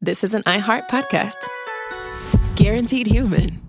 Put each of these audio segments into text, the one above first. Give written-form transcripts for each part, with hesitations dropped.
This is an iHeart podcast. Guaranteed human.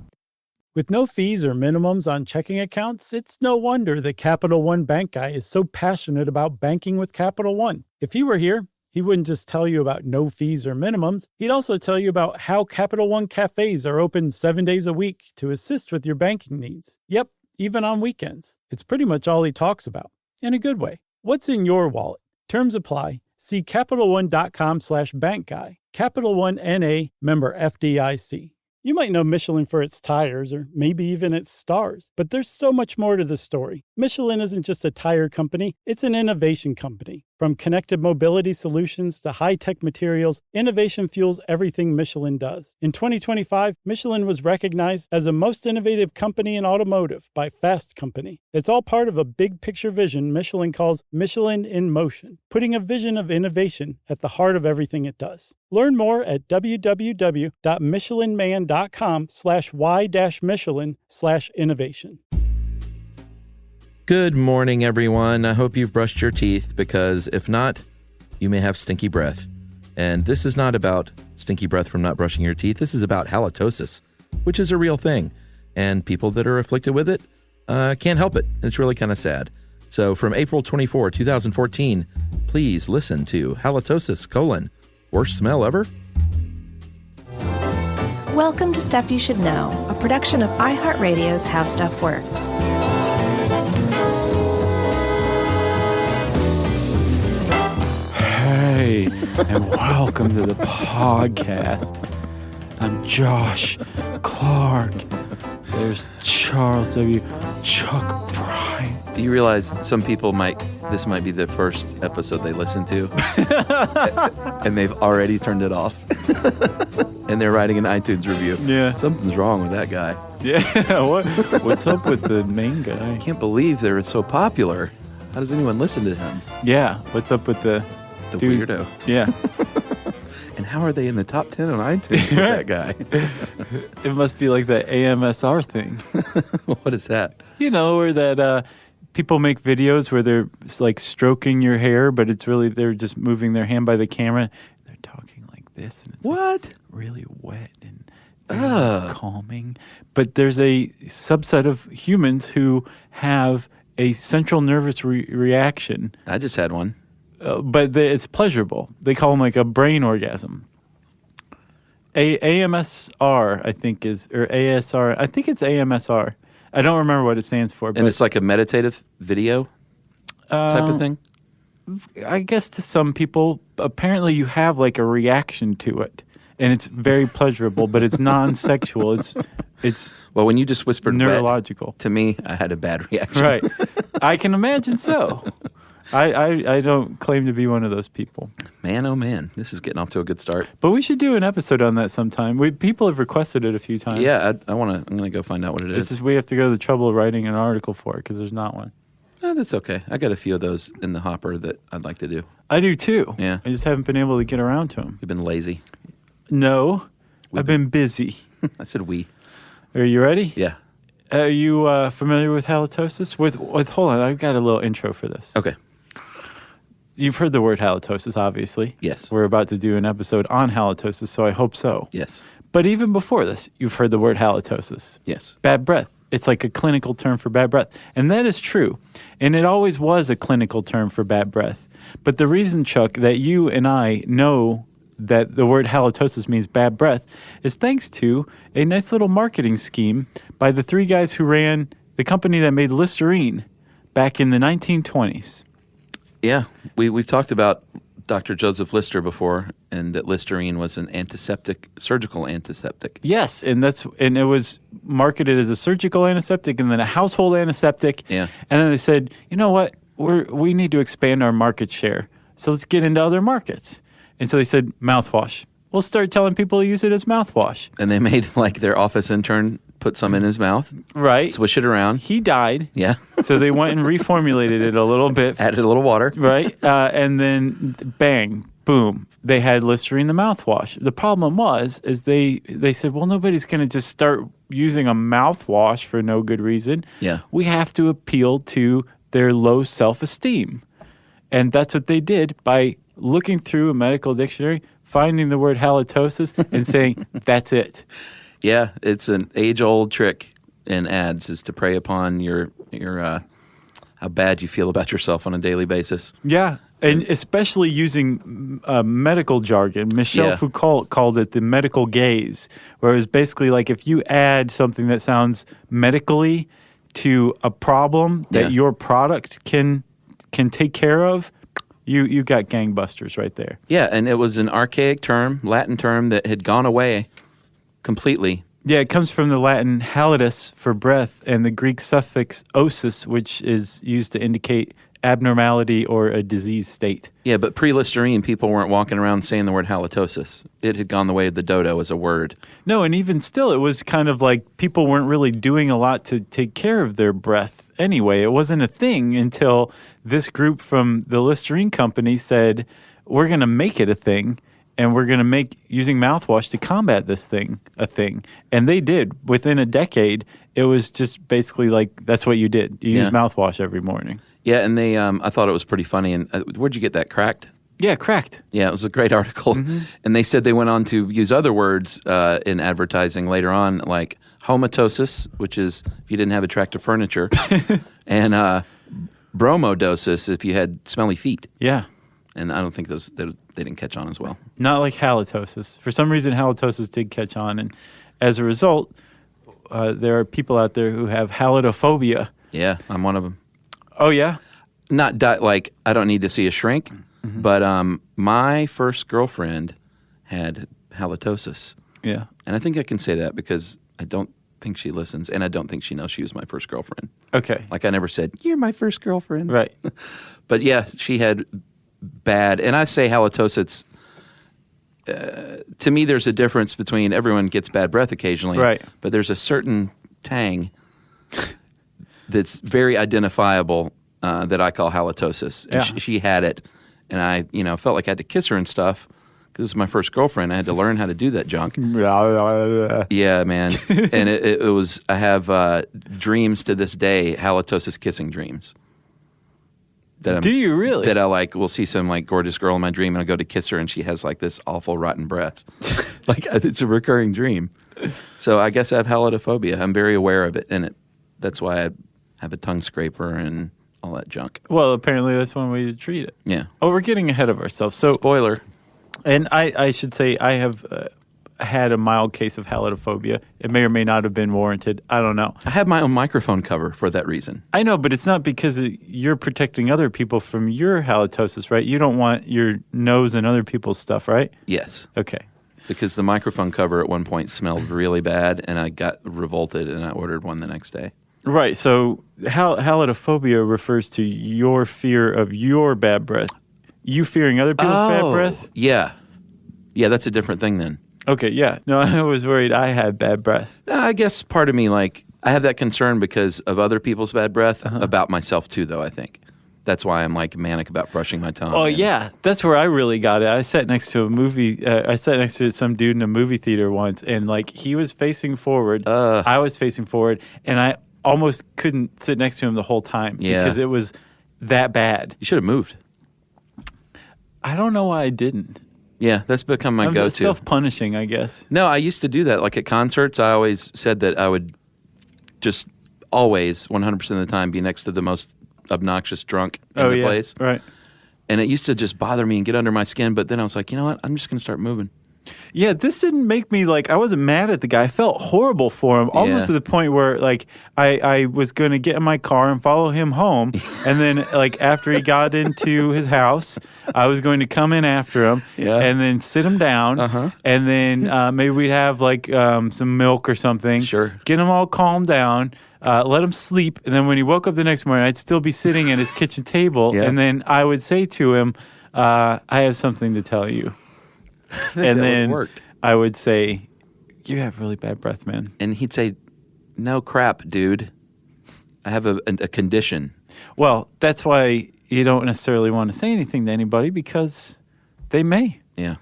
With no fees or minimums on checking accounts, it's no wonder that Capital One Bank Guy is so passionate about banking with Capital One. If he were here, he wouldn't just tell you about no fees or minimums. He'd also tell you about how Capital One cafes are open 7 days a week to assist with your banking needs. Yep, even on weekends. It's pretty much all he talks about, in a good way. What's in your wallet? Terms apply. See CapitalOne.com/bankguy. Capital One N.A., member FDIC. You might know Michelin for its tires or maybe even its stars, but there's so much more to the story. Michelin isn't just a tire company, it's an innovation company. From connected mobility solutions to high-tech materials, innovation fuels everything Michelin does. In 2025, Michelin was recognized as the most innovative company in automotive by Fast Company. It's all part of a big picture vision Michelin calls Michelin in Motion, putting a vision of innovation at the heart of everything it does. Learn more at www.michelinman.com/y-michelin/innovation. Good morning, everyone. I hope you've brushed your teeth because if not, you may have stinky breath. And this is not about stinky breath from not brushing your teeth. This is about halitosis, which is a real thing. And people that are afflicted with it can't help it. It's really kind of sad. So from April 24, 2014, please listen to Halitosis, worst smell ever? Welcome to Stuff You Should Know, a production of iHeartRadio's How Stuff Works. Hey, and welcome to the podcast. I'm Josh Clark. There's Charles W. Chuck Bryan. Do you realize some people this might be the first episode they listen to, and they've already turned it off, and they're writing an iTunes review. Yeah. Something's wrong with that guy. Yeah, what's up with the main guy? I can't believe they're so popular. How does anyone listen to him? Yeah, what's up with the dude? Weirdo? Yeah. And how are they in the top 10 on iTunes with that guy? It must be like the AMSR thing. What is that? You know, where that people make videos where they're like stroking your hair, but it's really they're just moving their hand by the camera. They're talking like this, and it's what? Like really wet and very calming. But there's a subset of humans who have a central nervous reaction. I just had one. But it's pleasurable. They call them like a brain orgasm. AMSR, I think or ASR. I think it's AMSR. I don't remember what it stands for. And it's like a meditative video type of thing? I guess to some people, apparently you have like a reaction to it. And it's very pleasurable, but it's non-sexual. It's well, when you just whispered neurological. To me, I had a bad reaction. Right. I can imagine so. I don't claim to be one of those people. Man, oh man, this is getting off to a good start. But we should do an episode on that sometime. People have requested it a few times. Yeah, I'm gonna go find out what it is. We have to go to the trouble of writing an article for it because there's not one. That's okay. I got a few of those in the hopper that I'd like to do. I do too. Yeah. I just haven't been able to get around to them. You've been lazy. No, I've been busy. I said we. Are you ready? Yeah. Are you familiar with halitosis? Hold on, I've got a little intro for this. Okay. You've heard the word halitosis, obviously. Yes. We're about to do an episode on halitosis, so I hope so. Yes. But even before this, you've heard the word halitosis. Yes. Bad breath. It's like a clinical term for bad breath. And that is true. And it always was a clinical term for bad breath. But the reason, Chuck, that you and I know that the word halitosis means bad breath is thanks to a nice little marketing scheme by the three guys who ran the company that made Listerine back in the 1920s. Yeah, we've talked about Dr. Joseph Lister before, and that Listerine was an antiseptic, surgical antiseptic. Yes, and it was marketed as a surgical antiseptic and then a household antiseptic. Yeah. And then they said, you know what, we need to expand our market share, so let's get into other markets. And so they said mouthwash. We'll start telling people to use it as mouthwash. And they made like their office intern put some in his mouth. Right. Swish it around. He died. Yeah. So they went and reformulated it a little bit. Added a little water. Right. And then bang, boom, they had Listerine the mouthwash. The problem is they said, well, nobody's going to just start using a mouthwash for no good reason. Yeah. We have to appeal to their low self-esteem. And that's what they did by looking through a medical dictionary, finding the word halitosis and saying, that's it. Yeah, it's an age-old trick in ads is to prey upon your how bad you feel about yourself on a daily basis. Yeah, and especially using medical jargon. Michel Foucault called it the medical gaze, where it was basically like if you add something that sounds medically to a problem that your product can take care of, you got gangbusters right there. Yeah, and it was an archaic term, Latin term that had gone away completely. Yeah, it comes from the Latin halitus for breath and the Greek suffix osis, which is used to indicate abnormality or a disease state. Yeah, but pre-Listerine, people weren't walking around saying the word halitosis. It had gone the way of the dodo as a word. No, and even still, it was kind of like people weren't really doing a lot to take care of their breath anyway. It wasn't a thing until this group from the Listerine company said, we're going to make it a thing. And we're going to make using mouthwash to combat this thing a thing. And they did. Within a decade, it was just basically like that's what you did. You use mouthwash every morning. Yeah, and they, I thought it was pretty funny. And where'd you get that? Cracked? Yeah, Cracked. Yeah, it was a great article. Mm-hmm. And they said they went on to use other words in advertising later on, like homatosis, which is if you didn't have attractive furniture, and bromodosis if you had smelly feet. Yeah. And I don't think they didn't catch on as well. Not like halitosis. For some reason, halitosis did catch on. And as a result, there are people out there who have halitophobia. Yeah, I'm one of them. Oh, yeah? Not like I don't need to see a shrink, but my first girlfriend had halitosis. Yeah. And I think I can say that because I don't think she listens, and I don't think she knows she was my first girlfriend. Okay. Like I never said, you're my first girlfriend. Right. But yeah, she had bad, and I say halitosis, to me there's a difference between everyone gets bad breath occasionally, right? But there's a certain tang that's very identifiable that I call halitosis. And she had it, and I felt like I had to kiss her and stuff because this was my first girlfriend. I had to learn how to do that junk. Yeah, man. And it was, I have dreams to this day, halitosis kissing dreams. Do you really? That I will see some gorgeous girl in my dream and I go to kiss her and she has this awful rotten breath. It's a recurring dream. So I guess I have halitophobia. I'm very aware of it, and that's why I have a tongue scraper and all that junk. Well, apparently that's one way to treat it. Yeah. Oh, we're getting ahead of ourselves. So spoiler. And I should say I have had a mild case of halitophobia. It may or may not have been warranted. I don't know. I have my own microphone cover for that reason. I know, but it's not because you're protecting other people from your halitosis, right? You don't want your nose and other people's stuff, right? Yes. Okay. Because the microphone cover at one point smelled really bad, and I got revolted, and I ordered one the next day. Right. So halitophobia refers to your fear of your bad breath. You fearing other people's bad breath? Yeah. Yeah, that's a different thing then. Okay, yeah. No, I was worried I had bad breath. I guess part of me, I have that concern because of other people's bad breath, about myself too, though, I think. That's why I'm manic about brushing my tongue. Oh, yeah. That's where I really got it. I sat next to some dude in a movie theater once, and he was facing forward. I was facing forward, and I almost couldn't sit next to him the whole time because it was that bad. You should have moved. I don't know why I didn't. Yeah, that's become my go-to. Self-punishing, I guess. No, I used to do that. At concerts, I always said that I would just always, 100% of the time, be next to the most obnoxious drunk in the place. Right. And it used to just bother me and get under my skin, but then I was like, you know what? I'm just going to start moving. Yeah, this didn't make me I wasn't mad at the guy. I felt horrible for him, almost to the point where I was going to get in my car and follow him home, and then after he got into his house, I was going to come in after him and then sit him down, and then maybe we'd have some milk or something. Sure. Get him all calmed down. Let him sleep, and then when he woke up the next morning, I'd still be sitting at his kitchen table, and then I would say to him, I have something to tell you. And then I would say, you have really bad breath, man. And he'd say, no crap, dude. I have a condition. Well, that's why you don't necessarily want to say anything to anybody because they may. Yeah.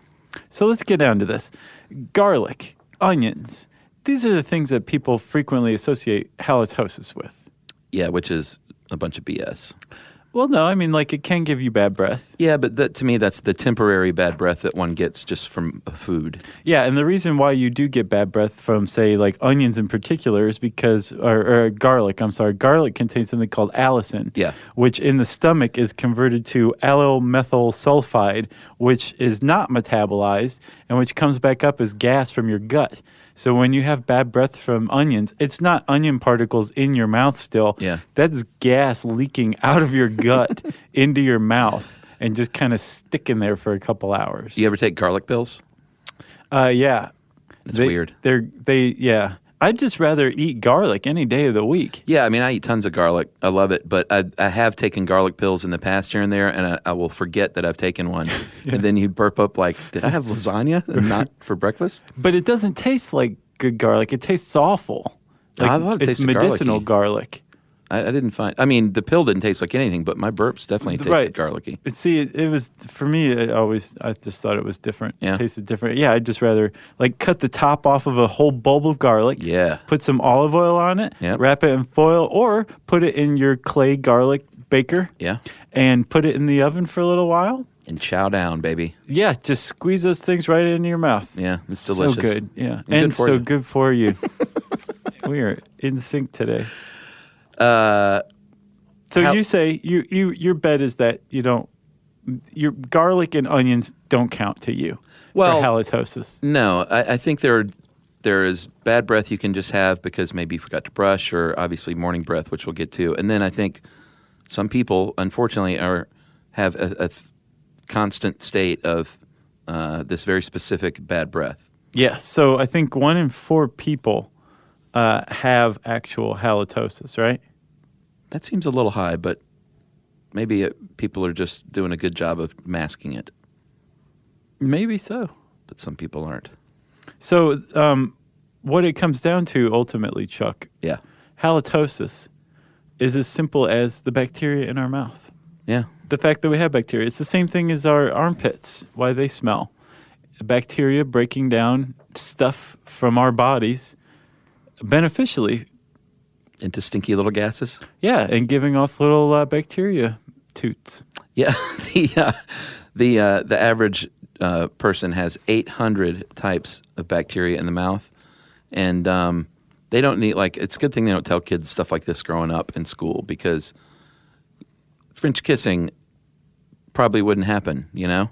So let's get down to this. Garlic, onions. These are the things that people frequently associate halitosis with. Yeah, which is a bunch of BS. Well, no, I mean, like, it can give you bad breath. Yeah, but to me, that's the temporary bad breath that one gets just from food. Yeah, and the reason why you do get bad breath from, say, like onions in particular is because, or garlic, I'm sorry, garlic contains something called allicin, which in the stomach is converted to allyl methyl sulfide, which is not metabolized and which comes back up as gas from your gut. So when you have bad breath from onions, it's not onion particles in your mouth still. Yeah. That's gas leaking out of your gut into your mouth and just kind of sticking there for a couple hours. You ever take garlic pills? Yeah. That's weird. Yeah. I'd just rather eat garlic any day of the week. Yeah, I mean, I eat tons of garlic. I love it. But I have taken garlic pills in the past here and there, and I will forget that I've taken one. And then you burp up like, did I have lasagna and not for breakfast? But it doesn't taste like good garlic. It tastes awful. Like, I thought it it's tasted medicinal garlicky. Garlic. I didn't find... I mean, the pill didn't taste like anything, but my burps definitely tasted garlicky. See, it was... For me, I just thought it was different. Yeah. It tasted different. Yeah, I'd just rather, like, cut the top off of a whole bulb of garlic. Yeah. Put some olive oil on it. Yep. Wrap it in foil, or put it in your clay garlic baker. Yeah. And put it in the oven for a little while. And chow down, baby. Yeah, just squeeze those things right into your mouth. Yeah, it's delicious. So good, yeah. And And good for you. We are in sync today. So you say your bet is that your garlic and onions don't count to you for halitosis. No, I think there is bad breath you can just have because maybe you forgot to brush, or obviously morning breath, which we'll get to. And then I think some people, unfortunately, have a constant state of this very specific bad breath. Yes. So I think 1 in 4 people have actual halitosis, right? That seems a little high, but maybe people are just doing a good job of masking it. Maybe so. But some people aren't. So what it comes down to ultimately, Chuck, halitosis is as simple as the bacteria in our mouth. Yeah. The fact that we have bacteria. It's the same thing as our armpits, why they smell. Bacteria breaking down stuff from our bodies beneficially. Into stinky little gases? Yeah, and giving off little bacteria toots. Yeah, the average person has 800 types of bacteria in the mouth, and they don't need, like, it's a good thing they don't tell kids stuff like this growing up in school, because French kissing probably wouldn't happen, you know?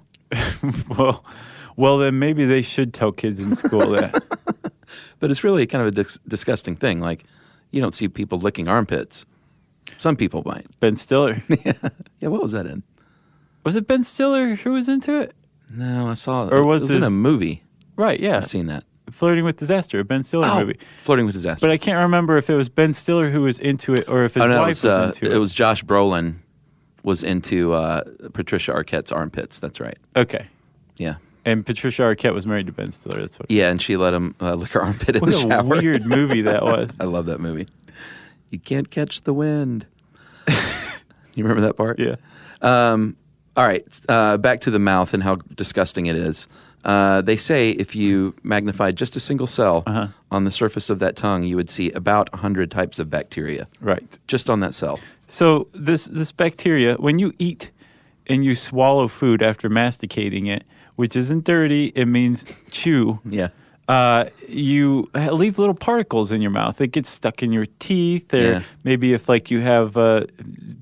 Well, then maybe they should tell kids in school that. But it's really kind of a disgusting thing. Like, you don't see people licking armpits. Some people might. Ben Stiller. Yeah, what was that in? Was it Ben Stiller who was into it? No, I saw it. Or it was in a movie. Right, yeah. I've seen that. Flirting with Disaster, a Ben Stiller movie. Flirting with Disaster. But I can't remember if it was Ben Stiller who was into it or if his wife was into it. It was Josh Brolin was into Patricia Arquette's armpits. That's right. Okay. Yeah. And Patricia Arquette was married to Ben Stiller. That's what. Yeah, and she let him lick her armpit in the shower. What a weird movie that was. I love that movie. You can't catch the wind. You remember that part? Yeah. All right. Back to the mouth and how disgusting it is. They say if you magnified just a single cell on the surface of that tongue, you would see about 100 types of bacteria. Right. Just on that cell. So this bacteria, when you eat and you swallow food after masticating it, which isn't dirty, it means chew. Yeah. You leave little particles in your mouth. It gets stuck in your teeth, or maybe if like you have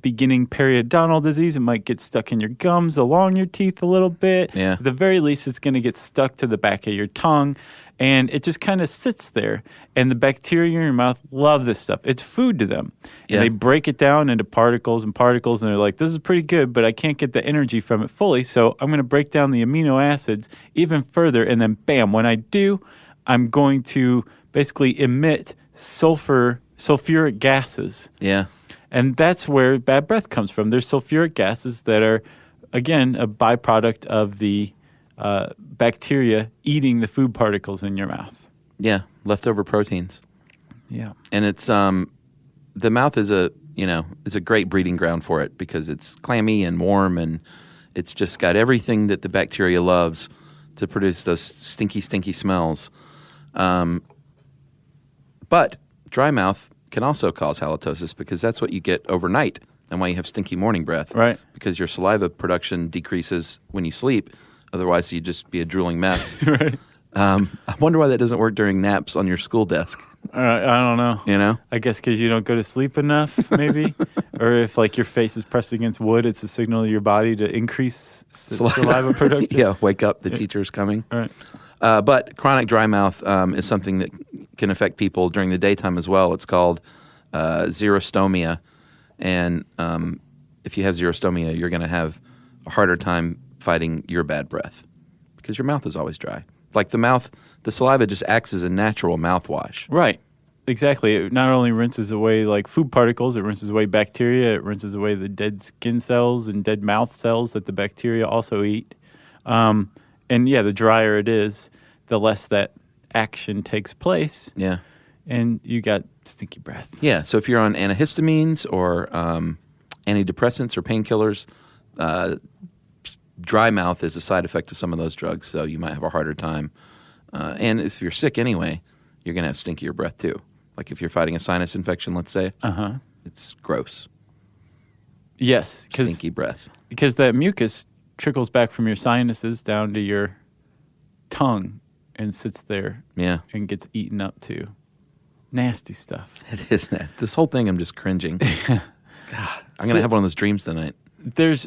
beginning periodontal disease, it might get stuck in your gums, along your teeth a little bit. Yeah. At the very least, it's going to get stuck to the back of your tongue, and it just kind of sits there. And the bacteria in your mouth love this stuff. It's food to them. Yeah. And they break it down into particles, and they're like, this is pretty good, but I can't get the energy from it fully, so I'm going to break down the amino acids even further, and then bam, when I do, I'm going to basically emit sulfuric gases. Yeah. And that's where bad breath comes from. There's sulfuric gases that are, again, a byproduct of the bacteria eating the food particles in your mouth. Yeah, leftover proteins. Yeah. And it's the mouth is a great breeding ground for it because it's clammy and warm, and it's just got everything that the bacteria loves to produce those stinky, stinky smells. But dry mouth can also cause halitosis because that's what you get overnight. and why you have stinky morning breath. Right. Because your saliva production decreases when you sleep. Otherwise, you'd just be a drooling mess. Right. I wonder why that doesn't work during naps on your school desk. I don't know. You know? I guess because you don't go to sleep enough, maybe. Or if like your face is pressed against wood, it's a signal to your body to increase saliva production. Yeah, wake up, the teacher's coming. All right. But chronic dry mouth is something that can affect people during the daytime as well. It's called xerostomia. And if you have xerostomia, you're going to have a harder time fighting your bad breath because your mouth is always dry. Like the saliva just acts as a natural mouthwash. Right. Exactly. It not only rinses away like food particles, it rinses away bacteria, it rinses away the dead skin cells and dead mouth cells that the bacteria also eat. And yeah, the drier it is, the less that action takes place. Yeah. And you got stinky breath. Yeah. So if you're on antihistamines or antidepressants or painkillers, dry mouth is a side effect of some of those drugs, so you might have a harder time. And if you're sick anyway, you're going to have stinkier breath too. Like if you're fighting a sinus infection, let's say, it's gross. Yes. Stinky breath. Because that mucus trickles back from your sinuses down to your tongue and sits there and gets eaten up too. Nasty stuff. It is. This whole thing, I'm just cringing. God, I'm going to have one of those dreams tonight.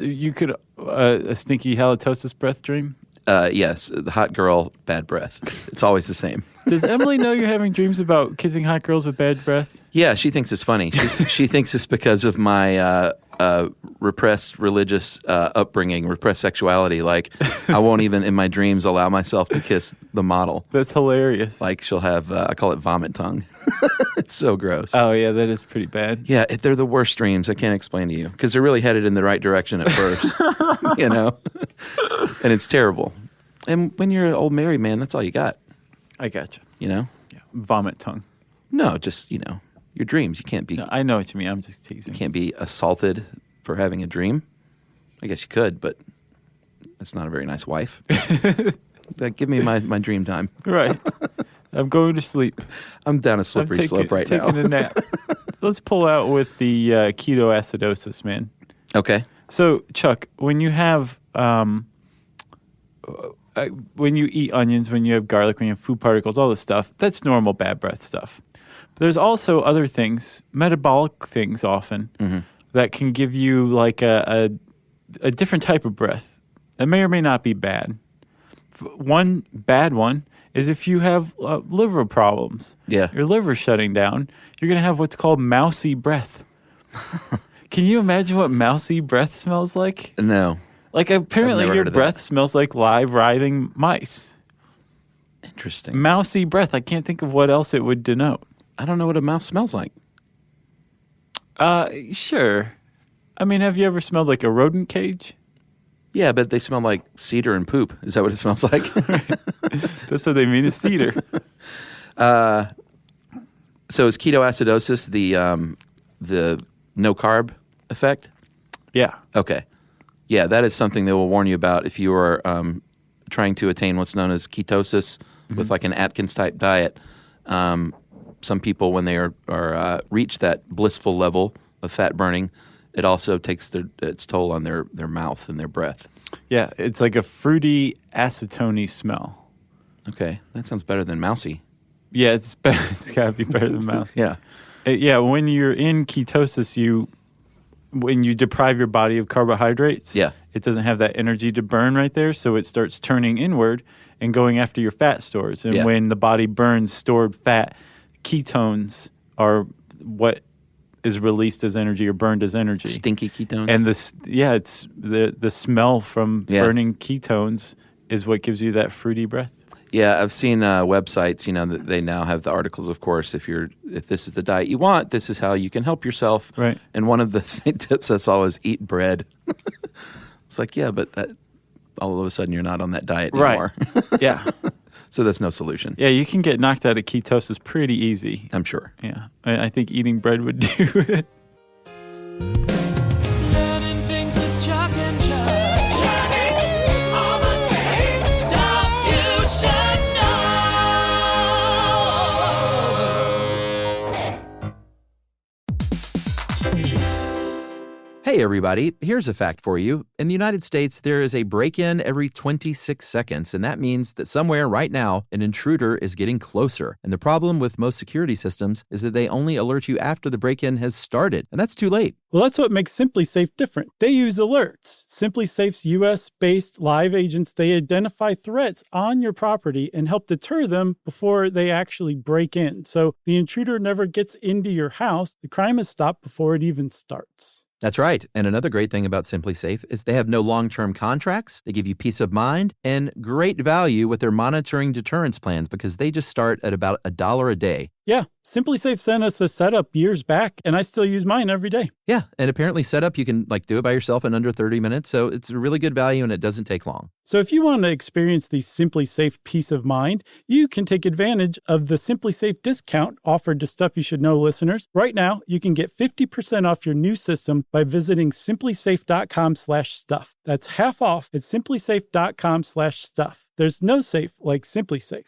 You could a stinky halitosis breath dream? Yes, the hot girl, bad breath. It's always the same. Does Emily know you're having dreams about kissing hot girls with bad breath? Yeah, she thinks it's funny. She thinks it's because of my repressed religious upbringing, repressed sexuality. Like, I won't even in my dreams allow myself to kiss the model. That's hilarious. Like, she'll have, I call it vomit tongue. It's so gross. Oh, yeah, that is pretty bad. Yeah, they're the worst dreams. I can't explain to you because they're really headed in the right direction at first, you know? And it's terrible. And when you're an old married man, that's all you got. I gotcha. You know? Yeah. Vomit tongue. No, just, you know, your dreams. You can't be... No, I know what you mean. I'm just teasing. You can't be assaulted for having a dream. I guess you could, but that's not a very nice wife. Give me my dream time. Right. I'm going to sleep. I'm down a slippery slope right now. Taking a nap. Let's pull out with the ketoacidosis, man. Okay. So, Chuck, when you have... when you eat onions, when you have garlic, when you have food particles, all this stuff, that's normal bad breath stuff. But there's also other things, metabolic things often, that can give you like a different type of breath that may or may not be bad. One bad one is if you have liver problems. Yeah. Your liver's shutting down, you're going to have what's called mousy breath. Can you imagine what mousy breath smells like? No. Like, apparently your breath that. smells like live, writhing mice. Interesting. Mousy breath. I can't think of what else it would denote. I don't know what a mouse smells like. Sure. I mean, have you ever smelled like a rodent cage? Yeah, but they smell like cedar and poop. Is that what it smells like? That's what they mean is cedar. So is ketoacidosis the no carb effect? Yeah. Okay. Yeah, that is something they will warn you about if you are trying to attain what's known as ketosis with like an Atkins type diet. Some people, when they are reach that blissful level of fat burning, it also takes its toll on their mouth and their breath. Yeah, it's like a fruity, acetone smell. Okay, that sounds better than mousy. Yeah, it's better. It's got to be better than mousy. Yeah. Yeah, when you're in ketosis, when you deprive your body of carbohydrates, it doesn't have that energy to burn right there, so it starts turning inward and going after your fat stores. And when the body burns stored fat, ketones are what is released as energy or burned as energy. Stinky ketones. And it's the smell from burning ketones is what gives you that fruity breath. Yeah, I've seen websites, that they now have the articles, of course, if this is the diet you want, this is how you can help yourself. Right. And one of the tips I saw was eat bread. It's like, yeah, but that all of a sudden you're not on that diet anymore. Right. Yeah. So that's no solution. Yeah, you can get knocked out of ketosis pretty easy. I'm sure. Yeah. I think eating bread would do it. Learning things with Chuck and Chuck. All the things, stuff you should know. Hey, everybody. Here's a fact for you. In the United States, there is a break-in every 26 seconds, and that means that somewhere right now, an intruder is getting closer. And the problem with most security systems is that they only alert you after the break-in has started, and that's too late. Well, that's what makes SimpliSafe different. They use alerts. SimpliSafe's US-based live agents, they identify threats on your property and help deter them before they actually break in. So the intruder never gets into your house. The crime is stopped before it even starts. That's right. And another great thing about SimpliSafe is they have no long-term contracts. They give you peace of mind and great value with their monitoring deterrence plans because they just start at about $1 a day. Yeah, SimpliSafe sent us a setup years back, and I still use mine every day. Yeah, and apparently setup, you can do it by yourself in under 30 minutes, so it's a really good value and it doesn't take long. So if you want to experience the SimpliSafe peace of mind, you can take advantage of the SimpliSafe discount offered to Stuff You Should Know listeners. Right now, you can get 50% off your new system by visiting simplisafe.com/stuff. That's half off at simplisafe.com/stuff. There's no safe like SimpliSafe.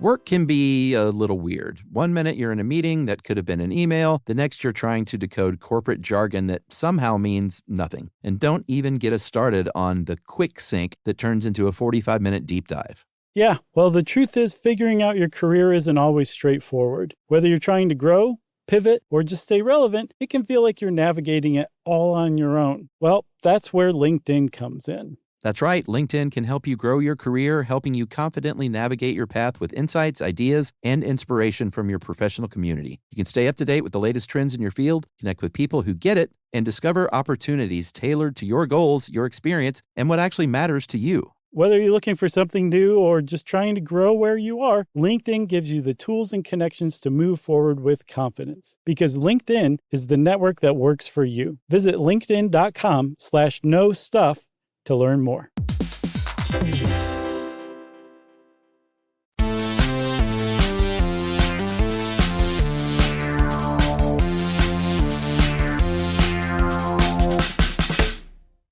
Work can be a little weird. One minute you're in a meeting that could have been an email. The next you're trying to decode corporate jargon that somehow means nothing. And don't even get us started on the quick sync that turns into a 45-minute deep dive. Yeah, well, the truth is figuring out your career isn't always straightforward. Whether you're trying to grow, pivot, or just stay relevant, it can feel like you're navigating it all on your own. Well, that's where LinkedIn comes in. That's right. LinkedIn can help you grow your career, helping you confidently navigate your path with insights, ideas, and inspiration from your professional community. You can stay up to date with the latest trends in your field, connect with people who get it, and discover opportunities tailored to your goals, your experience, and what actually matters to you. Whether you're looking for something new or just trying to grow where you are, LinkedIn gives you the tools and connections to move forward with confidence. Because LinkedIn is the network that works for you. Visit linkedin.com/knowstuff to learn more.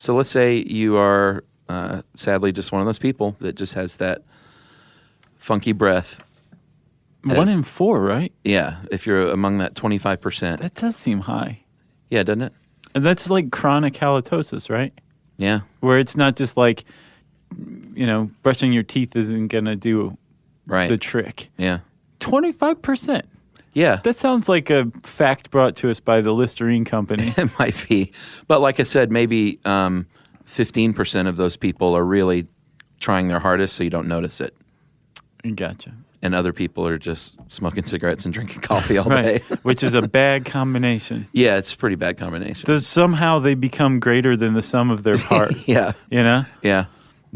So let's say you are sadly just one of those people that just has that funky breath. 1 in 4, right? Yeah, if you're among that 25%. That does seem high. Yeah, doesn't it? And that's like chronic halitosis, right? Yeah. Where it's not just like, brushing your teeth isn't going to do the trick. Yeah. 25%. Yeah. That sounds like a fact brought to us by the Listerine Company. It might be. But like I said, maybe 15% of those people are really trying their hardest so you don't notice it. Gotcha. And other people are just smoking cigarettes and drinking coffee all day. Which is a bad combination. Yeah, it's a pretty bad combination. Somehow they become greater than the sum of their parts. Yeah. You know? Yeah.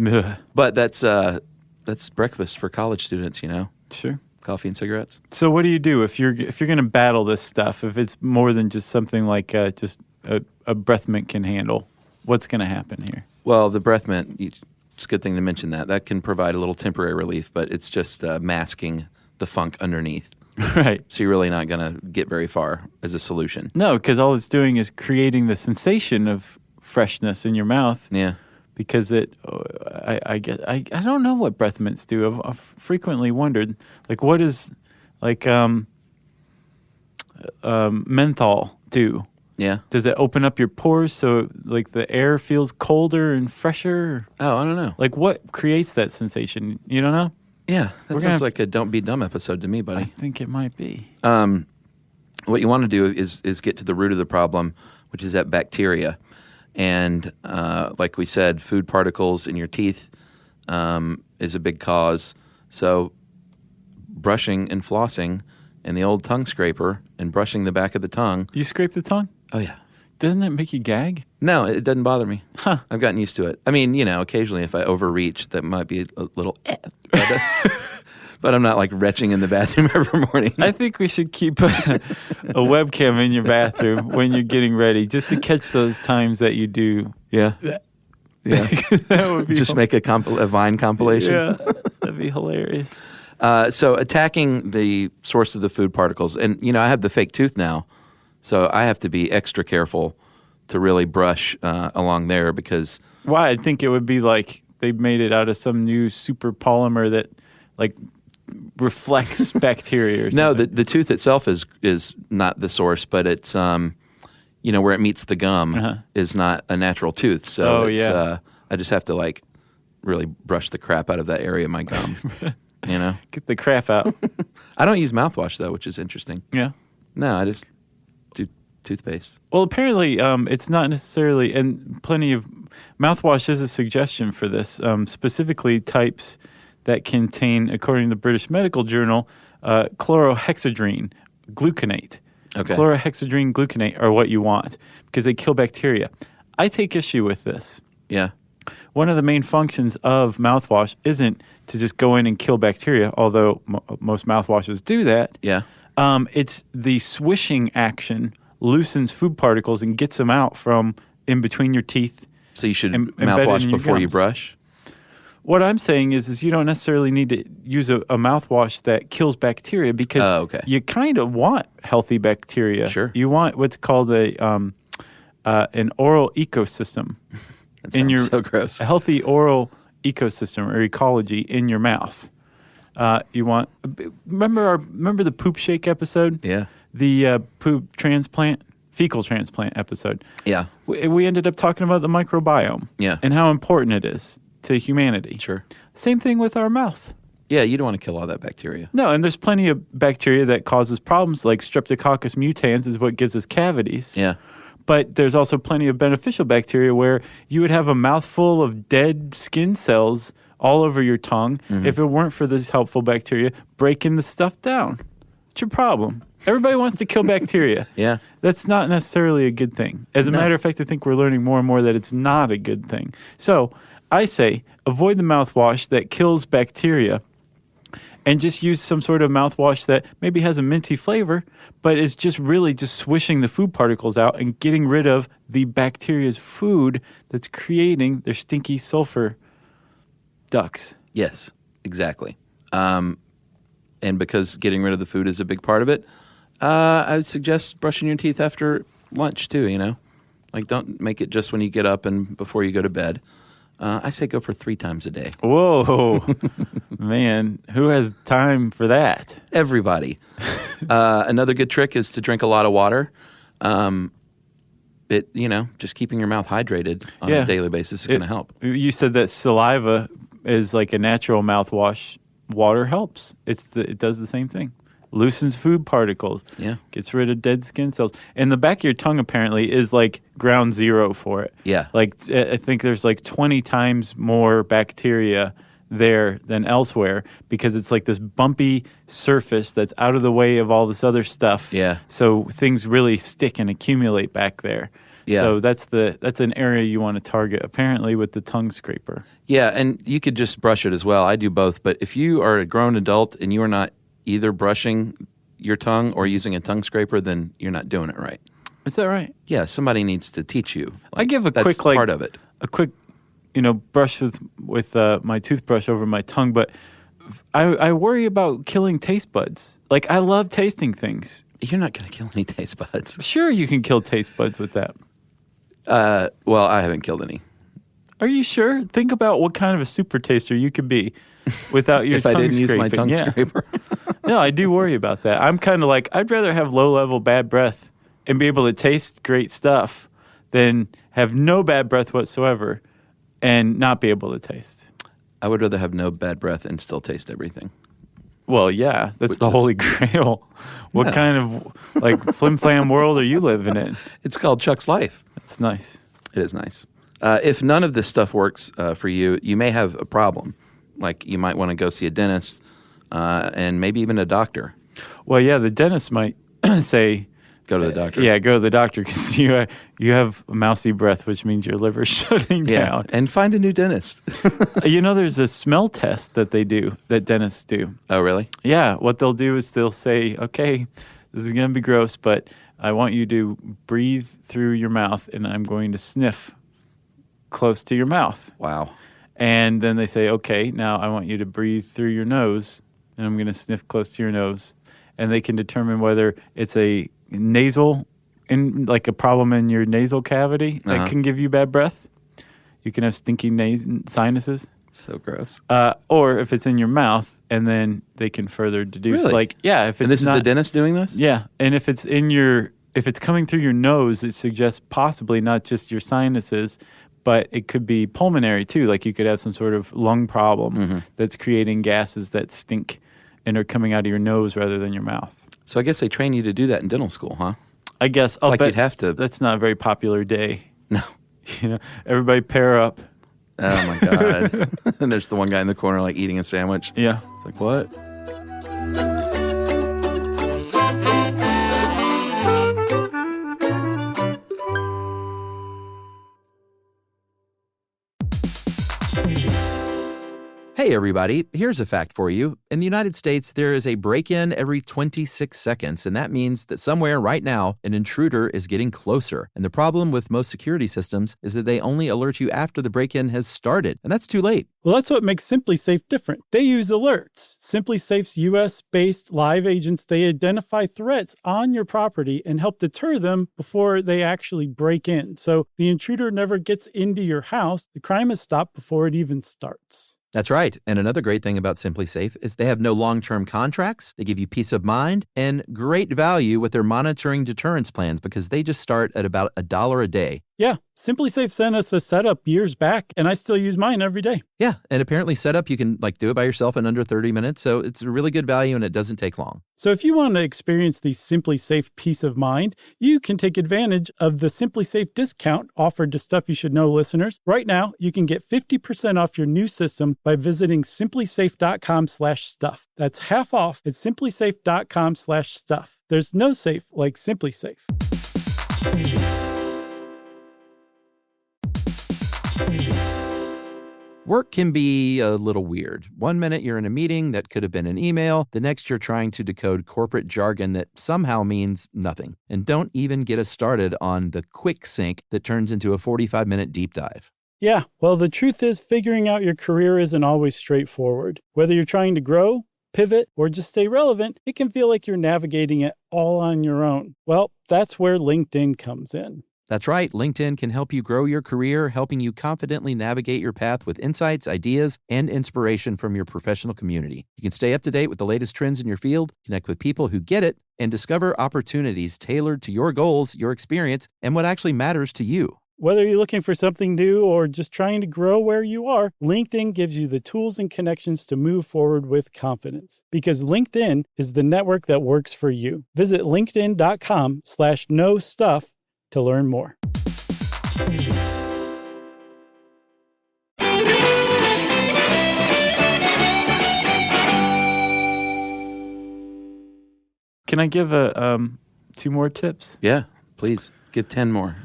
Ugh. But that's breakfast for college students, Sure. Coffee and cigarettes. So what do you do if you're going to battle this stuff? If it's more than just something like just a breath mint can handle, what's going to happen here? Well, the breath mint, it's a good thing to mention that. That can provide a little temporary relief, but it's just masking the funk underneath. Right. So you're really not going to get very far as a solution. No, because all it's doing is creating the sensation of freshness in your mouth. Yeah. Because I don't know what breath mints do. I've frequently wondered, like, what is menthol do? Yeah. Does it open up your pores so like the air feels colder and fresher? Oh, I don't know. Like what creates that sensation? You don't know? Yeah, that sounds like a Don't Be Dumb episode to me, buddy. I think it might be. What you want to do is get to the root of the problem, which is that bacteria. And like we said, food particles in your teeth is a big cause. So brushing and flossing and the old tongue scraper and brushing the back of the tongue. You scrape the tongue? Oh, yeah. Doesn't it make you gag? No, it doesn't bother me. Huh. I've gotten used to it. I mean, occasionally if I overreach, that might be a little but I'm not like retching in the bathroom every morning. I think we should keep a webcam in your bathroom when you're getting ready, just to catch those times that you do. Yeah. Yeah. That would be just make a Vine compilation. Yeah, that'd be hilarious. So attacking the source of the food particles, and I have the fake tooth now, so I have to be extra careful to really brush along there because. Why? I think it would be like they made it out of some new super polymer that like reflects bacteria or No, something. the tooth itself is not the source, but it's where it meets the gum is not a natural tooth. So I just have to like really brush the crap out of that area of my gum. Get the crap out. I don't use mouthwash though, which is interesting. Yeah. No, I just do toothpaste. Well, apparently it's not necessarily, and plenty of mouthwash is a suggestion for this, specifically types that contain, according to the British Medical Journal, chlorohexadrine gluconate. Okay. Chlorohexadrine gluconate are what you want because they kill bacteria. I take issue with this. Yeah. One of the main functions of mouthwash isn't to just go in and kill bacteria, although most mouthwashes do that. Yeah. It's the swishing action loosens food particles and gets them out from in between your teeth. So you should embedded mouthwash in your before you gums. brush? What I'm saying is you don't necessarily need to use a mouthwash that kills bacteria because you kind of want healthy bacteria. Sure. You want what's called an oral ecosystem. That sounds so gross. A healthy oral ecosystem or ecology in your mouth. You want remember the poop shake episode? Yeah. The fecal transplant episode. Yeah. We ended up talking about the microbiome. Yeah. And how important it is to humanity. Sure. Same thing with our mouth. Yeah, you don't want to kill all that bacteria. No, and there's plenty of bacteria that causes problems, like Streptococcus mutans is what gives us cavities. Yeah. But there's also plenty of beneficial bacteria where you would have a mouthful of dead skin cells all over your tongue if it weren't for this helpful bacteria breaking the stuff down. What's your problem? Everybody wants to kill bacteria. Yeah. That's not necessarily a good thing. As a matter of fact, I think we're learning more and more that it's not a good thing. So I say avoid the mouthwash that kills bacteria and just use some sort of mouthwash that maybe has a minty flavor, but is just really just swishing the food particles out and getting rid of the bacteria's food that's creating their stinky sulfur ducts. Yes, exactly. And because getting rid of the food is a big part of it, I would suggest brushing your teeth after lunch too, Like don't make it just when you get up and before you go to bed. I say go for 3 times a day. Whoa, man, who has time for that? Everybody. Another good trick is to drink a lot of water. Just keeping your mouth hydrated on a daily basis is going to help. You said that saliva is like a natural mouthwash. Water helps. It does the same thing. Loosens food particles. Yeah. Gets rid of dead skin cells. And the back of your tongue apparently is like ground zero for it. Yeah. Like I think there's like 20 times more bacteria there than elsewhere because it's like this bumpy surface that's out of the way of all this other stuff. Yeah. So things really stick and accumulate back there. Yeah. So that's an area you want to target apparently with the tongue scraper. Yeah, and you could just brush it as well. I do both, but if you are a grown adult and you are not either brushing your tongue or using a tongue scraper, then you're not doing it right. Is that right? Yeah, somebody needs to teach you. I give a that's quick part of it. A quick, brush with my toothbrush over my tongue, but I worry about killing taste buds. Like I love tasting things. You're not going to kill any taste buds. Sure, you can kill taste buds with that. Well, I haven't killed any. Are you sure? Think about what kind of a super taster you could be without your if tongue I didn't use my scraping. tongue scraper. No, I do worry about that. I'm kind of like, I'd rather have low-level bad breath and be able to taste great stuff than have no bad breath whatsoever and not be able to taste. I would rather have no bad breath and still taste everything. Well, yeah, that's the holy grail. What kind of like flim-flam world are you living in? It's called Chuck's Life. That's nice. It is nice. If none of this stuff works for you, you may have a problem. Like you might want to go see a dentist and maybe even a doctor. Well, yeah, the dentist might say, Go to the doctor. Yeah, go to the doctor because you have mousy breath, which means your liver's shutting down. And find a new dentist. There's a smell test that they do, that dentists do. Oh, really? Yeah, what they'll do is they'll say, okay, this is going to be gross, but I want you to breathe through your mouth, and I'm going to sniff close to your mouth. Wow. And then they say, okay, now I want you to breathe through your nose, and I'm going to sniff close to your nose. And they can determine whether it's a nasal, like a problem in your nasal cavity that can give you bad breath. You can have stinky sinuses. So gross. Or if it's in your mouth, and then they can further deduce. Really? Like, yeah, if it's And this not, is the dentist doing this? Yeah, and if it's coming through your nose, it suggests possibly not just your sinuses, but it could be pulmonary too. Like you could have some sort of lung problem that's creating gases that stink and are coming out of your nose rather than your mouth. So I guess they train you to do that in dental school, huh? I guess I'll Like bet you'd have to. That's not a very popular day. No. Everybody pair up. Oh, my God. And there's the one guy in the corner, like, eating a sandwich. Yeah. It's like, what? Hey, everybody. Here's a fact for you. In the United States, there is a break-in every 26 seconds, and that means that somewhere right now, an intruder is getting closer. And the problem with most security systems is that they only alert you after the break-in has started, and that's too late. Well, that's what makes SimpliSafe different. They use alerts. SimpliSafe's US-based live agents, they identify threats on your property and help deter them before they actually break in. So the intruder never gets into your house. The crime is stopped before it even starts. That's right. And another great thing about SimpliSafe is they have no long-term contracts. They give you peace of mind and great value with their monitoring deterrence plans because they just start at about $1 a day. Yeah, SimpliSafe sent us a setup years back, and I still use mine every day. Yeah, and apparently setup, you can do it by yourself in under 30 minutes, so it's a really good value and it doesn't take long. So if you want to experience the SimpliSafe peace of mind, you can take advantage of the SimpliSafe discount offered to Stuff You Should Know listeners. Right now, you can get 50% off your new system by visiting simplisafe.com/stuff. That's half off at simplisafe.com/stuff. There's no safe like SimpliSafe. Work can be a little weird. One minute you're in a meeting that could have been an email. The next you're trying to decode corporate jargon that somehow means nothing. And don't even get us started on the quick sync that turns into a 45-minute deep dive. Yeah, well, the truth is figuring out your career isn't always straightforward. Whether you're trying to grow, pivot, or just stay relevant, it can feel like you're navigating it all on your own. Well, that's where LinkedIn comes in. That's right. LinkedIn can help you grow your career, helping you confidently navigate your path with insights, ideas, and inspiration from your professional community. You can stay up to date with the latest trends in your field, connect with people who get it, and discover opportunities tailored to your goals, your experience, and what actually matters to you. Whether you're looking for something new or just trying to grow where you are, LinkedIn gives you the tools and connections to move forward with confidence. Because LinkedIn is the network that works for you. Visit linkedin.com/knowstuff to learn more. Can I give 2 more tips? Yeah, please. Give 10 more.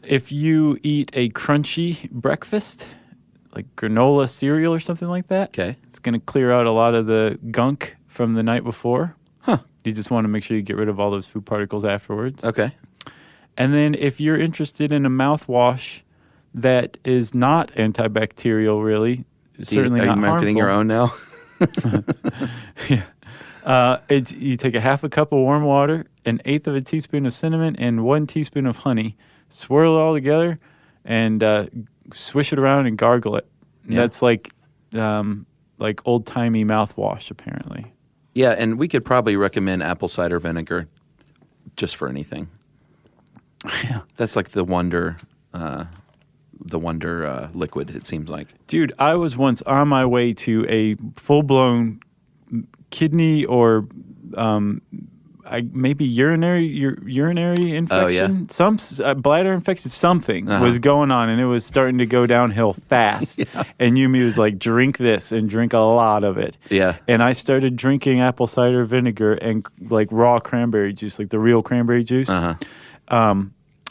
If you eat a crunchy breakfast, like granola cereal or something like that, Okay. it's going to clear out a lot of the gunk from the night before. Huh. You just want to make sure you get rid of all those food particles afterwards. Okay. And then if you're interested in a mouthwash that is not antibacterial, really, certainly Are not you marketing harmful. your own now? Yeah. You take a half a cup of warm water, 1/8 of a teaspoon of cinnamon, and 1 teaspoon of honey. Swirl it all together and swish it around and gargle it. Yeah. That's like old-timey mouthwash, apparently. Yeah, and we could probably recommend apple cider vinegar just for anything. Yeah. That's like the wonder liquid, it seems like. Dude, I was once on my way to a full-blown kidney or maybe urinary infection. Oh, yeah. Some bladder infection, something was going on, and it was starting to go downhill fast. Yeah. And Yumi was like, drink this and drink a lot of it. Yeah. And I started drinking apple cider vinegar and like raw cranberry juice, like the real cranberry juice.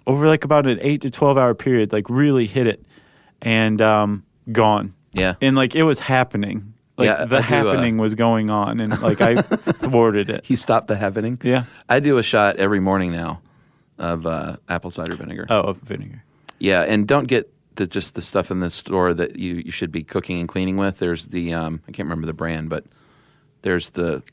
Over like about an 8 to 12 hour period, like really hit it and gone. Yeah. And like it was happening. Like Yeah, the happening was going on, and like I thwarted it. He stopped the happening? Yeah. I do a shot every morning now of apple cider vinegar. Oh, of vinegar. Yeah, and don't get just the stuff in the store that you should be cooking and cleaning with. There's the, I can't remember the brand, but there's the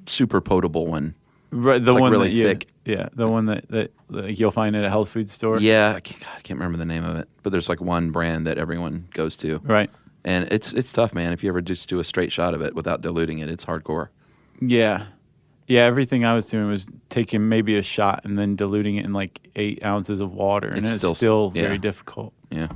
super potable one. Right, the It's like one really that you, thick. Yeah, the one that like you'll find at a health food store. Yeah, I can't remember the name of it, but there's like one brand that everyone goes to. Right. And it's tough, man. If you ever just do a straight shot of it without diluting it, it's hardcore. Yeah. Yeah, everything I was doing was taking maybe a shot and then diluting it in like 8 ounces of water. And it's still very difficult. Yeah.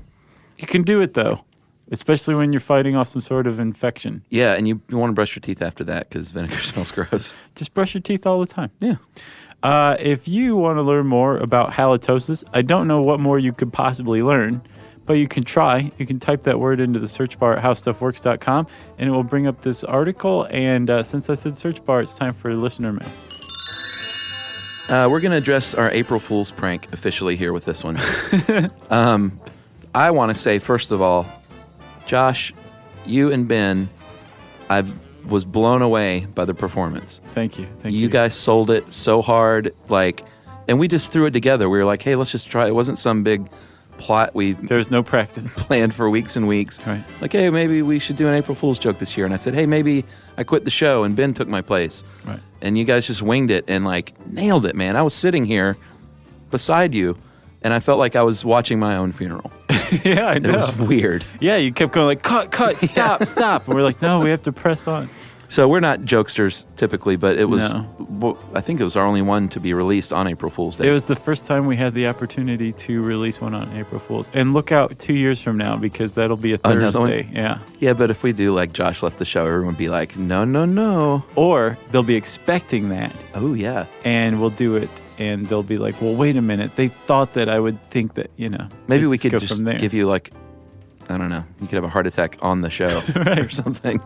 You can do it, though, especially when you're fighting off some sort of infection. Yeah, and you want to brush your teeth after that because vinegar smells gross. Just brush your teeth all the time. Yeah. If you want to learn more about halitosis, I don't know what more you could possibly learn, but you can try. You can type that word into the search bar at howstuffworks.com, and it will bring up this article. And since I said search bar, it's time for listener mail. We're going to address our April Fool's prank officially here with this one. I want to say, first of all, Josh, you and Ben, I was blown away by the performance. Thank you. You guys sold it so hard, and we just threw it together. We were like, hey, let's just try. It wasn't some big plot There's no practice. Planned for weeks and weeks. Right. Like, hey, maybe we should do an April Fool's joke this year. And I said, hey, maybe I quit the show and Ben took my place. Right. And you guys just winged it and nailed it, man. I was sitting here beside you and I felt like I was watching my own funeral. Yeah, I know. It was weird. Yeah, you kept going cut, stop. And we're like, no, we have to press on. So we're not jokesters typically, but it was, No. I think it was our only one to be released on April Fool's Day. It was the first time we had the opportunity to release one on April Fool's. And look out 2 years from now because that'll be a Another one? Thursday. Yeah. Yeah, but if we do like Josh left the show, everyone would be like, no. Or they'll be expecting that. Oh, yeah. And we'll do it. And they'll be like, well, wait a minute. They thought that I would think that, Maybe we could go just from there. give you I don't know, you could have a heart attack on the show or something.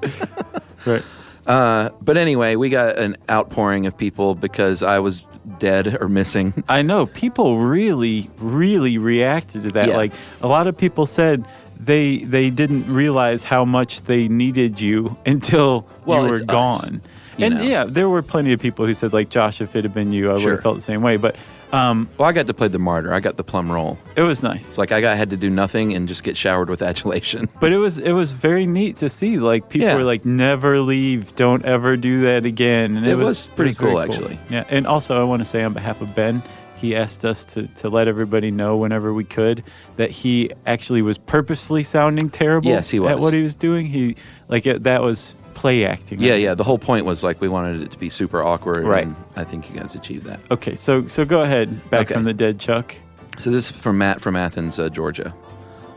Right. But anyway, we got an outpouring of people because I was dead or missing. I know. People really, really reacted to that. Yeah. Like, a lot of people said they didn't realize how much they needed you until you were it's us, gone. you know. Yeah, there were plenty of people who said, like, Josh, if it had been you, I would Sure. have felt the same way. But Well, I got to play the martyr. I got the plum roll. it was nice. It's like had to do nothing and just get showered with adulation. But it was very neat to see. Like, people Yeah. were like, never leave. Don't ever do that again. And It was pretty very cool, actually. Yeah. And also, I want to say on behalf of Ben, he asked us to let everybody know whenever we could that he actually was purposefully sounding terrible Yes, he was. at what he was doing. That was play acting. Yeah. The whole point was we wanted it to be super awkward. Right. And I think you guys achieved that. Okay, so go ahead. Back Okay. from the dead, Chuck. So this is from Matt from Athens, Georgia.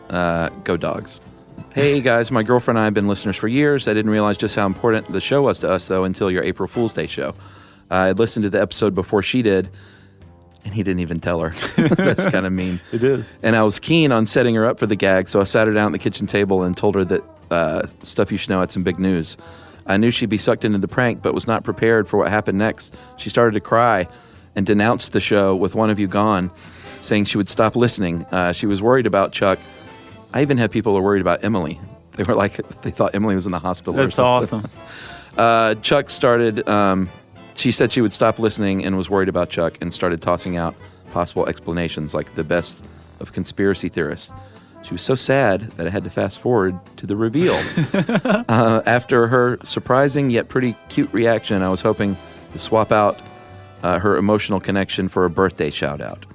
Go Dogs. Hey guys, my girlfriend and I have been listeners for years. I didn't realize just how important the show was to us, though, until your April Fool's Day show. I had listened to the episode before she did, and he didn't even tell her. That's kind of mean. It is. And I was keen on setting her up for the gag, so I sat her down at the kitchen table and told her that Stuff You Should Know had some big news. I knew she'd be sucked into the prank, but was not prepared for what happened next. She started to cry and denounced the show with one of you gone, saying she would stop listening. She was worried about Chuck. I even had people who were worried about Emily. They were they thought Emily was in the hospital or That's something. awesome. Chuck started, she said she would stop listening and was worried about Chuck and started tossing out possible explanations like the best of conspiracy theorists. She was so sad that I had to fast forward to the reveal. After her surprising yet pretty cute reaction, I was hoping to swap out her emotional connection for a birthday shout-out.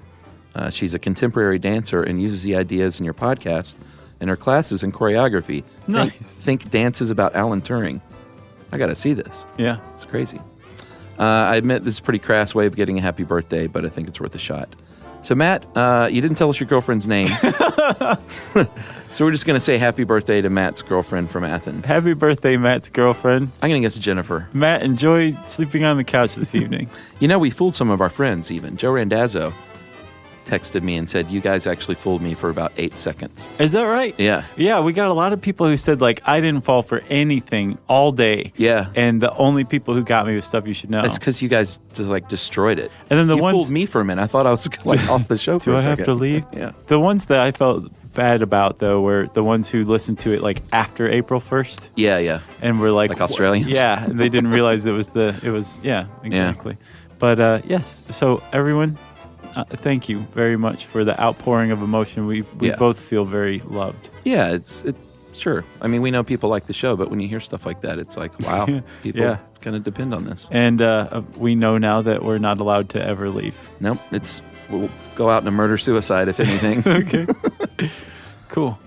She's a contemporary dancer and uses the ideas in your podcast in her classes in choreography. Nice. Think dance is about Alan Turing. I got to see this. Yeah. It's crazy. I admit this is a pretty crass way of getting a happy birthday, but I think it's worth a shot. So, Matt, you didn't tell us your girlfriend's name. So we're just going to say happy birthday to Matt's girlfriend from Athens. Happy birthday, Matt's girlfriend. I'm going to guess Jennifer. Matt, enjoy sleeping on the couch this evening. We fooled some of our friends even. Joe Randazzo texted me and said, you guys actually fooled me for about 8 seconds. Is that right? Yeah. Yeah, we got a lot of people who said, I didn't fall for anything all day. Yeah. And the only people who got me was Stuff You Should Know. That's because you guys destroyed it. And then the you ones... fooled me for a minute. I thought I was off the show for Do a I second. have to leave? Yeah. The ones that I felt bad about, though, were the ones who listened to it, after April 1st. Yeah. And were like Australians? Yeah, and they didn't realize yeah, exactly. But, yes, so everyone... thank you very much for the outpouring of emotion. We both feel very loved. Yeah, it's sure. I mean, we know people like the show, but when you hear stuff like that, it's like, wow, people kind of depend on this. And we know now that we're not allowed to ever leave. Nope, we'll go out in a murder-suicide, if anything. Okay. Cool.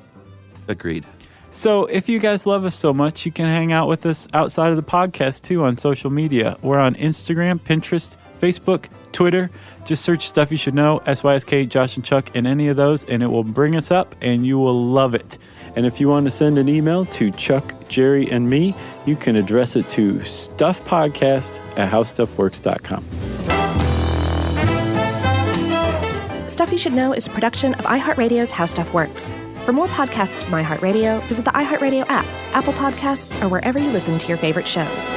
Agreed. So if you guys love us so much, you can hang out with us outside of the podcast too on social media. We're on Instagram, Pinterest, Facebook, Twitter. Just search Stuff You Should Know, SYSK, Josh and Chuck, in any of those, and it will bring us up, and you will love it. And if you want to send an email to Chuck, Jerry, and me, you can address it to stuffpodcast@howstuffworks.com. Stuff You Should Know is a production of iHeartRadio's How Stuff Works. For more podcasts from iHeartRadio, visit the iHeartRadio app, Apple Podcasts, or wherever you listen to your favorite shows.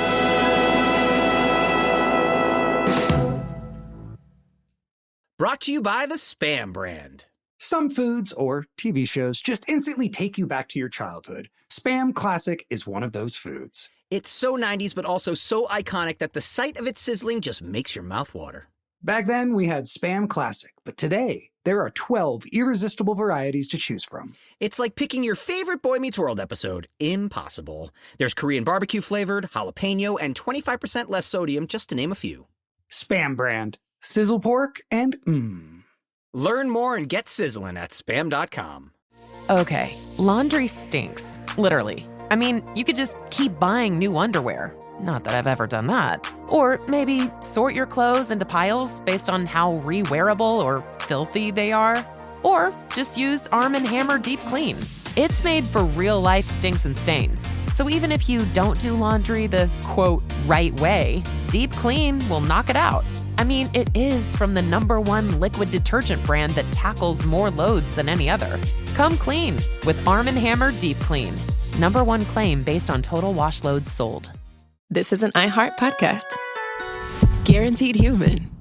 Brought to you by the Spam brand. Some foods or TV shows just instantly take you back to your childhood. Spam Classic is one of those foods. It's so 90s, but also so iconic that the sight of it sizzling just makes your mouth water. Back then, we had Spam Classic, but today, there are 12 irresistible varieties to choose from. It's like picking your favorite Boy Meets World episode. Impossible. There's Korean barbecue flavored, jalapeno, and 25% less sodium, just to name a few. Spam brand. Sizzle pork and Learn more and get sizzling at spam.com. Okay, laundry stinks. Literally. I mean, you could just keep buying new underwear. Not that I've ever done that. Or maybe sort your clothes into piles based on how re-wearable or filthy they are. Or just use Arm & Hammer Deep Clean. It's made for real-life stinks and stains. So even if you don't do laundry the, quote, right way, Deep Clean will knock it out. I mean, it is from the #1 liquid detergent brand that tackles more loads than any other. Come clean with Arm & Hammer Deep Clean. #1 claim based on total wash loads sold. This is an iHeart podcast. Guaranteed human.